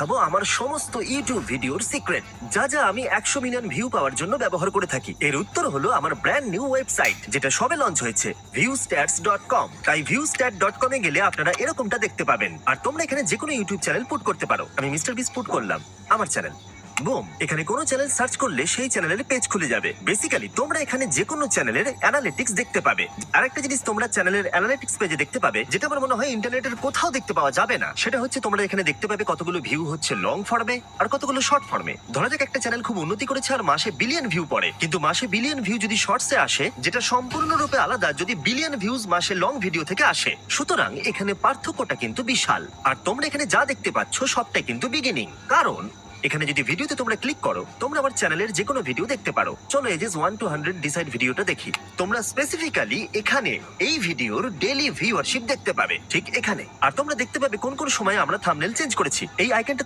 খাবো আমার সমস্ত ইউটিউব ভিডিওর সিক্রেট, যা যা আমি 100 মিলিয়ন ভিউ পাওয়ার জন্য ব্যবহার করে থাকি। এর উত্তর হলো আমার ব্র্যান্ড নিউ ওয়েবসাইট, যেটা সবে লঞ্চ হয়েছে, viewstats.com। তাই viewstat.com এ গেলে আপনারা এরকমটা দেখতে পাবেন। আর তোমরা এখানে যে কোনো ইউটিউব চ্যানেল পুট করতে পারো। আমি মিস্টার বিস পুট করলাম আমার চ্যানেল, বুম। এখানে কোনো চ্যানেল সার্চ করলে সেই চ্যানেলের পেজ খুলে যাবে। বেসিক্যালি তোমরা এখানে যে কোনো চ্যানেলের অ্যানালিটিক্স দেখতে পাবে। আরেকটা জিনিস তোমরা চ্যানেলের অ্যানালিটিক্স পেজে দেখতে পাবে, যেটা আমার মনে হয় ইন্টারনেটের কোথাও দেখতে পাওয়া যাবে না। সেটা হচ্ছে তোমরা এখানে দেখতে পাবে কতগুলো ভিউ হচ্ছে লং ফর্মে আর কতগুলো শর্ট ফর্মে। ধরা যাক একটা চ্যানেল খুব উন্নতি করেছে আর মাসে বিলিয়ন ভিউ পড়ে, কিন্তু মাসে বিলিয়ন ভিউ যদি শর্টসে আসে, যেটা সম্পূর্ণরূপে আলাদা যদি বিলিয়ন ভিউজ মাসে লং ভিডিও থেকে আসে। সুতরাং এখানে পার্থক্যটা কিন্তু বিশাল। আর তোমরা এখানে যা দেখতে পাচ্ছ সবটাই কিন্তু বিগিনিং, কারণ এখানে যদি ভিডিওতে তোমরা ক্লিক করো, তোমরা আমার চ্যানেলের যে কোনো ভিডিও দেখতে পারো। চলো এজেস 1 to 100 ডিসাইড ভিডিওটা দেখি। তোমরা স্পেসিফিক্যালি এখানে এই ভিডিওর ডেইলি ভিউয়ারশিপ দেখতে পাবে, ঠিক এখানে। আর তোমরা দেখতে পাবে কোন কোন সময় আমরা থাম্বনেল চেঞ্জ করেছি। এই আইকনটা